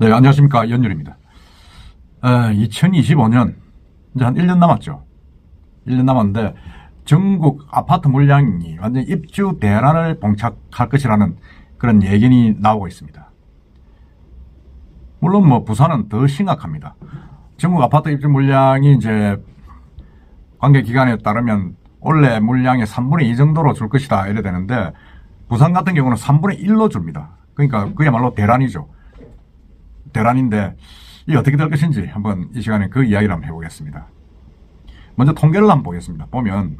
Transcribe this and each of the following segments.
네, 안녕하십니까. 연율입니다. 2025년, 이제 한 1년 남았죠. 1년 남았는데, 전국 아파트 물량이 완전히 입주 대란을 봉착할 것이라는 그런 예견이 나오고 있습니다. 물론 뭐 부산은 더 심각합니다. 전국 아파트 입주 물량이 이제 관계기관에 따르면 원래 물량의 3분의 2 정도로 줄 것이다 이래 되는데, 부산 같은 경우는 3분의 1로 줍니다. 그러니까 그야말로 대란이죠. 대란인데 이게 어떻게 될 것인지 한번 이 시간에 그 이야기를 한번 해보겠습니다. 먼저 통계를 한번 보겠습니다. 보면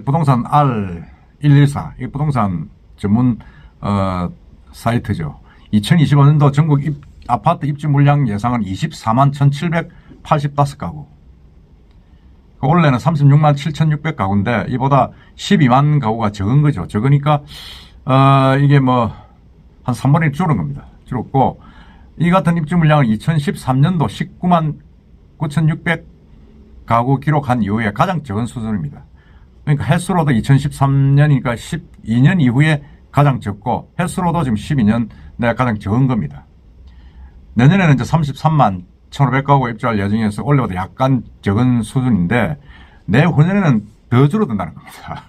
부동산 R114 이 부동산 전문 사이트죠. 2025년도 전국 아파트 입주 물량 예상은 24만 1785가구. 원래는 36만 7600가구인데 이보다 12만 가구가 적은 거죠. 적으니까 이게 뭐 한 3분의 1 줄은 겁니다. 줄었고, 이 같은 입주 물량을 2013년도 19만 9600가구 기록한 이후에 가장 적은 수준입니다. 그러니까 횟수로도 2013년이니까 12년 이후에 가장 적고, 횟수로도 지금 12년 내가 가장 적은 겁니다. 내년에는 이제 33만 1500가구 입주할 예정이어서 원래보다 약간 적은 수준인데, 내후년에는 더 줄어든다는 겁니다.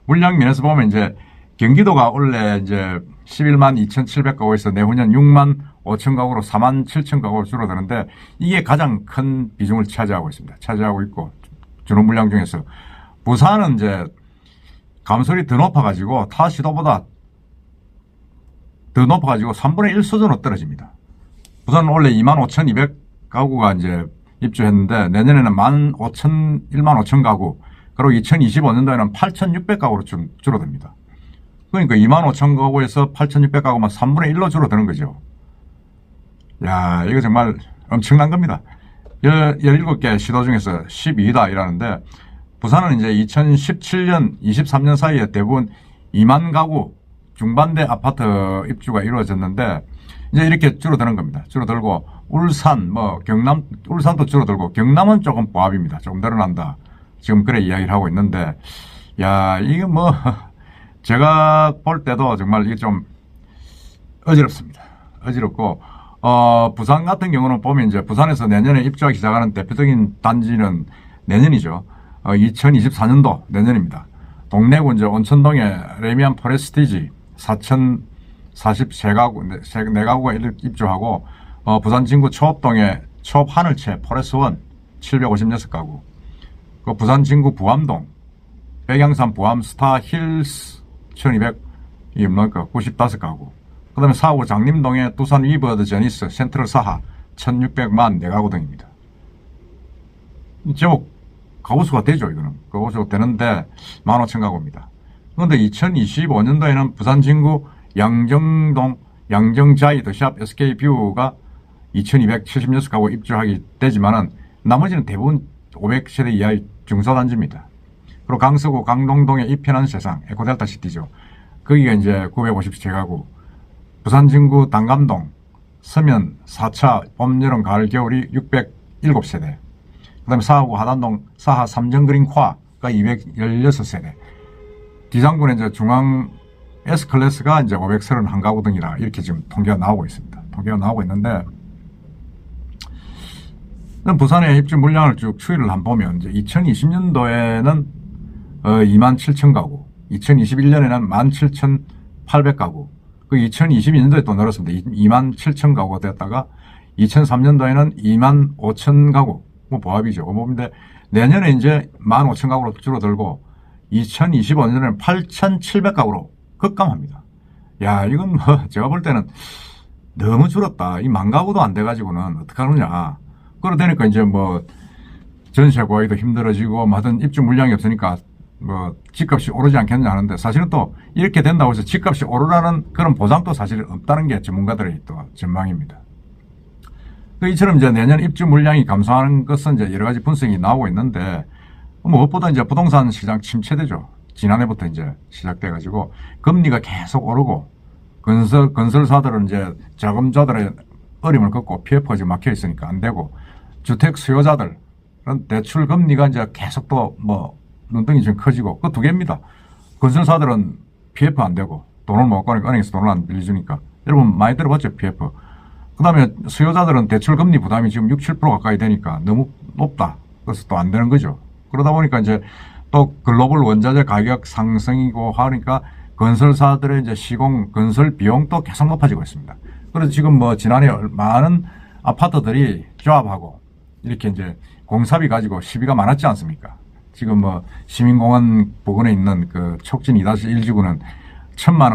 물량 면에서 보면 이제 경기도가 원래 이제 11만 2700가구에서 내후년 6만 5천 가구로 4만 7천 가구로 줄어드는데, 이게 가장 큰 비중을 차지하고 있습니다. 차지하고 있고, 주로 물량 중에서 부산은 이제 감소율이 더 높아가지고 타 시도보다 더 높아가지고 3분의 1 수준으로 떨어집니다. 부산은 원래 2만 5,200가구가 이제 입주했는데 내년에는 1만 5천 가구, 그리고 2025년도에는 8,600가구로 좀 줄어듭니다. 그러니까 2만 5천 가구에서 8,600가구만 3분의 1로 줄어드는 거죠. 야, 이거 정말 엄청난 겁니다. 17개 시도 중에서 12위다 이라는데, 부산은 이제 2017년, 23년 사이에 대부분 2만 가구 중반대 아파트 입주가 이루어졌는데, 이제 이렇게 줄어드는 겁니다. 줄어들고, 울산, 경남, 울산도 줄어들고, 경남은 조금 보합입니다. 조금 늘어난다. 지금 그래 이야기를 하고 있는데, 야, 이게 제가 볼 때도 정말 이게 좀 어지럽습니다. 어지럽고, 부산 같은 경우는 보면 이제 부산에서 내년에 입주하기 시작하는 대표적인 단지는 내년이죠. 2024년도 내년입니다. 동래구 이제 온천동에 레미안 포레스티지 4,043가구, 4가구가 입주하고, 부산 진구 초업동에 초업하늘채 포레스원 756가구, 그 부산 진구 부암동, 백양산 부암 스타 힐스 1295가구, 그 다음에 사구 장림동의 두산 위버드 제니스 센트럴 사하 1600만 4가구 등입니다. 제법 가구수가 되죠. 이거는 가구수가 되는데 15,000가구입니다. 그런데 2025년도에는 부산 진구 양정동 양정자이 더샵 SK뷰가 2276가구 입주하게 되지만은 나머지는 대부분 500세대 이하의 중소단지입니다. 그리고 강서구 강동동의 이편한 세상 에코델타 시티죠. 거기가 이제 957가구, 부산 진구 당감동 서면 4차 봄, 여름, 가을, 겨울이 607세대, 그 다음에 사하구 하단동 사하 삼정그린화가 216세대, 기장군의 이제 중앙 S클래스가 이제 531가구 등이라 이렇게 지금 통계가 나오고 있습니다. 통계가 나오고 있는데, 부산의 입주 물량을 쭉 추이를 한번 보면 이제 2020년도에는 2만 7천 가구, 2021년에는 17,800가구, 그 2022년도에 또 늘었습니다. 2만 7천 가구가 되었다가 2003년도에는 2만 5천 가구, 보합이죠. 근데 내년에 이제 1만 5천 가구로 줄어들고 2025년에는 8,700가구로 급감합니다. 야, 이건 제가 볼 때는 너무 줄었다. 이 1만 가구도 안 돼가지고는 어떡하느냐. 그러다니까 이제 전세 구하기도 힘들어지고, 하여튼 입주 물량이 없으니까 집값이 오르지 않겠냐 하는데, 사실은 또 이렇게 된다고 해서 집값이 오르라는 그런 보장도 사실 없다는 게 전문가들의 또 전망입니다. 이처럼 이제 내년 입주 물량이 감소하는 것은 이제 여러 가지 분석이 나오고 있는데, 무엇보다 이제 부동산 시장 침체되죠. 지난해부터 이제 시작돼가지고 금리가 계속 오르고, 건설사들은 이제 자금자들의 어려움을 겪고 PF가 지금 막혀 있으니까 안 되고, 주택 수요자들은 대출 금리가 이제 계속 또 눈덩이 좀 커지고, 그 두 개입니다. 건설사들은 PF 안 되고 돈을 못 가니까 은행에서 돈을 안 빌려주니까 여러분 많이 들어봤죠, PF. 그 다음에 수요자들은 대출 금리 부담이 지금 6, 7% 가까이 되니까 너무 높다. 그래서 또 안 되는 거죠. 그러다 보니까 이제 또 글로벌 원자재 가격 상승이고 하니까 건설사들의 이제 시공, 건설 비용도 계속 높아지고 있습니다. 그래서 지금 뭐 지난해 많은 아파트들이 조합하고 이렇게 이제 공사비 가지고 시비가 많았지 않습니까? 지금 뭐 시민공원 부근에 있는 그 촉진 2-1지구는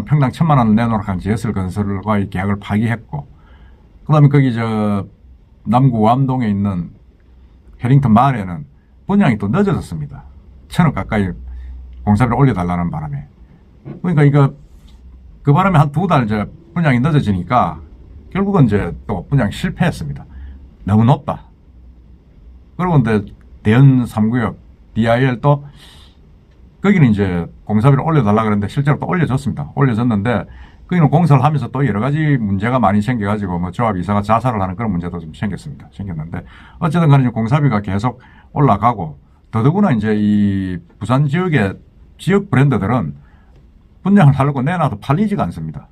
평당 1,000만 원을 내놓으라고 한 GSL 건설과의 계약을 파기했고, 그 다음에 거기 남구 완동에 있는 해링턴 마을에는 분양이 또 늦어졌습니다. 1,000억 가까이 공사비를 올려달라는 바람에. 그러니까 그 바람에 한 2달 분양이 늦어지니까 결국은 또 분양 실패했습니다. 너무 높다. 그리고 근데 대연 3구역 DIL 또 거기는 이제 공사비를 올려달라 그랬는데 실제로 또 올려줬습니다. 올려줬는데 거기는 공사를 하면서 또 여러 가지 문제가 많이 생겨가지고 뭐 조합 이사가 자살을 하는 그런 문제도 좀 생겼는데 어쨌든 간에 공사비가 계속 올라가고, 더더구나 이제 이 부산 지역의 지역 브랜드들은 분양을 하려고 내놔도 팔리지가 않습니다.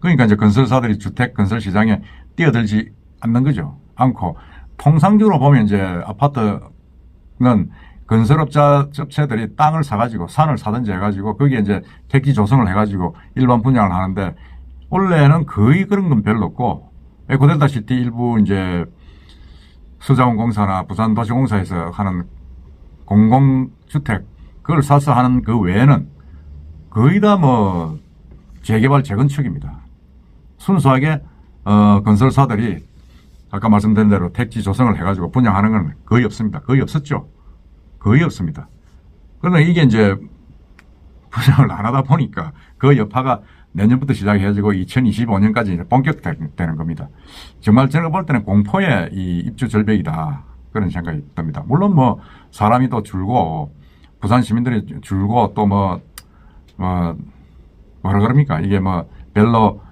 그러니까 이제 건설사들이 주택 건설 시장에 뛰어들지 않는 거죠. 않고, 통상적으로 보면 이제 아파트는 건설업체들이 땅을 사가지고 산을 사든지 해가지고 거기에 이제 택지 조성을 해가지고 일반 분양을 하는데, 원래는 거의 그런 건 별로 없고, 에코델타시티 일부 이제 수자원공사나 부산도시공사에서 하는 공공주택 그걸 사서 하는 그 외에는 거의 다 뭐 재개발 재건축입니다. 순수하게 건설사들이 아까 말씀드린 대로 택지 조성을 해가지고 분양하는 건 거의 없습니다. 거의 없었죠. 거의 없습니다. 그러나 이게 이제 분양을 안 하다 보니까 그 여파가 내년부터 시작해가지고 2025년까지 이제 본격되는 겁니다. 정말 제가 볼 때는 공포의 이 입주 절벽이다, 그런 생각이 듭니다. 물론 뭐 사람이 또 줄고 부산 시민들이 줄고 또 뭐라 그럽니까? 이게 뭐 별로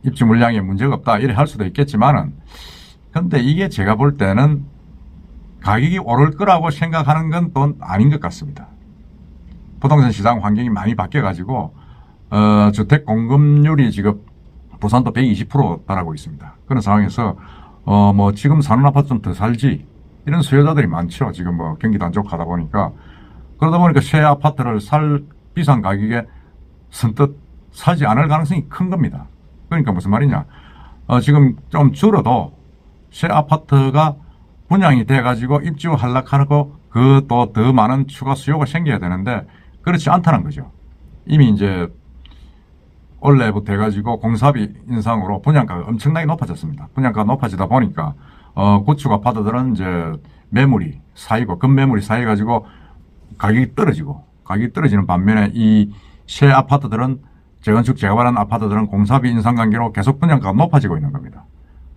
입주 물량에 문제가 없다 이래 할 수도 있겠지만은, 근데 이게 제가 볼 때는 가격이 오를 거라고 생각하는 건 또 아닌 것 같습니다. 부동산 시장 환경이 많이 바뀌어가지고 주택 공급률이 지금 부산도 120% 달하고 있습니다. 그런 상황에서 뭐 지금 사는 아파트 좀 더 살지 이런 수요자들이 많죠. 지금 뭐 경기도 안 좋고 하다 보니까. 그러다 보니까 새 아파트를 살 비싼 가격에 선뜻 사지 않을 가능성이 큰 겁니다. 그러니까 무슨 말이냐, 지금 좀 줄어도 새 아파트가 분양이 돼가지고 입주하려고 그 또 더 많은 추가 수요가 생겨야 되는데 그렇지 않다는 거죠. 이미 이제 올해부터 해가지고 공사비 인상으로 분양가가 엄청나게 높아졌습니다. 분양가가 높아지다 보니까 구축 아파트들은 이제 매물이 쌓이고 급매물이 쌓여가지고 가격이 떨어지는 반면에 이 새 아파트들은 재건축 재개발한 아파트들은 공사비 인상 관계로 계속 분양가가 높아지고 있는 겁니다.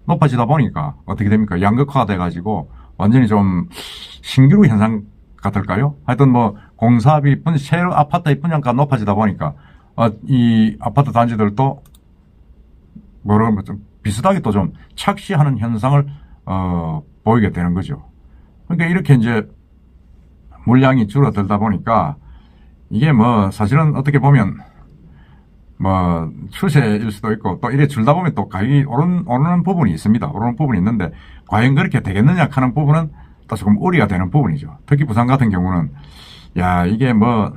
높아지다 보니까 어떻게 됩니까? 양극화가 돼가지고 완전히 좀 신기루 현상 같을까요? 하여튼 뭐 공사비 새 아파트의 분양가가 높아지다 보니까 이 아파트 단지들도 뭐라고 좀 비슷하게 또 좀 착시하는 현상을 보이게 되는 거죠. 그러니까 이렇게 이제 물량이 줄어들다 보니까 이게 뭐 사실은 어떻게 보면 뭐 추세일 수도 있고 또 이래 줄다 보면 또 가격이 오르는 부분이 있습니다. 오르는 부분이 있는데 과연 그렇게 되겠느냐 하는 부분은 또 조금 우려가 되는 부분이죠. 특히 부산 같은 경우는 이게 뭐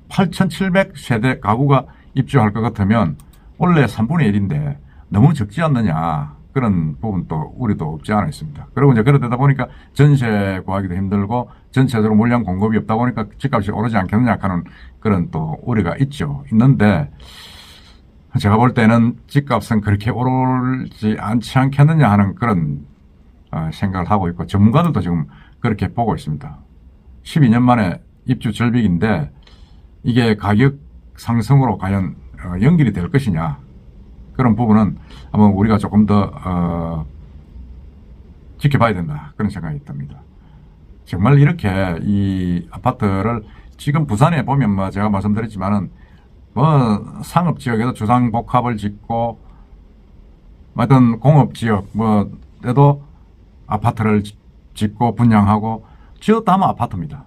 8,700세대 가구가 입주할 것 같으면 원래 3분의 1인데 너무 적지 않느냐, 그런 부분도 우리도 없지 않아 있습니다. 그리고 이제 그러다 보니까 전세 구하기도 힘들고 전체적으로 물량 공급이 없다 보니까 집값이 오르지 않겠느냐 하는 그런 또 우려가 있는데 제가 볼 때는 집값은 그렇게 오르지 않지 않겠느냐 하는 그런 생각을 하고 있고, 전문가들도 지금 그렇게 보고 있습니다. 12년 만에 입주 절벽인데 이게 가격 상승으로 과연 연결이 될 것이냐, 그런 부분은 한번 우리가 조금 더 지켜봐야 된다, 그런 생각이 듭니다. 정말 이렇게 이 아파트를 지금 부산에 보면 뭐 제가 말씀드렸지만은 뭐 상업지역에도 주상복합을 짓고 어떤 공업지역 뭐에도 아파트를 짓고 분양하고 지었다 하면 아파트입니다.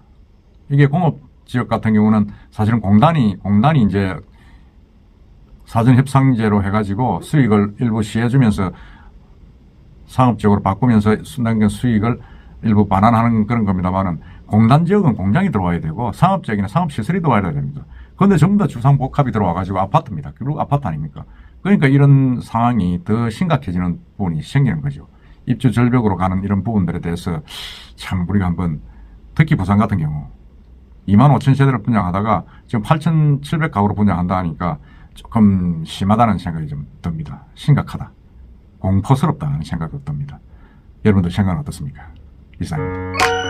이게 공업지역 같은 경우는 사실은 공단이 이제 사전협상제로 해가지고 수익을 일부 시해주면서 상업적으로 바꾸면서 순환경 수익을 일부 반환하는 그런 겁니다만은 공단지역은 공장이 들어와야 되고 상업적인 상업시설이 들어와야 됩니다. 그런데 전부 다 주상복합이 들어와가지고 아파트입니다. 결국 아파트 아닙니까? 그러니까 이런 상황이 더 심각해지는 부분이 생기는 거죠. 입주 절벽으로 가는 이런 부분들에 대해서 참 우리가 한번 특히 부산 같은 경우 25,000세대를 분양하다가 지금 8,700가구로 분양한다 하니까 조금 심하다는 생각이 좀 듭니다. 심각하다. 공포스럽다는 생각이 듭니다. 여러분들 생각은 어떻습니까? 이상입니다.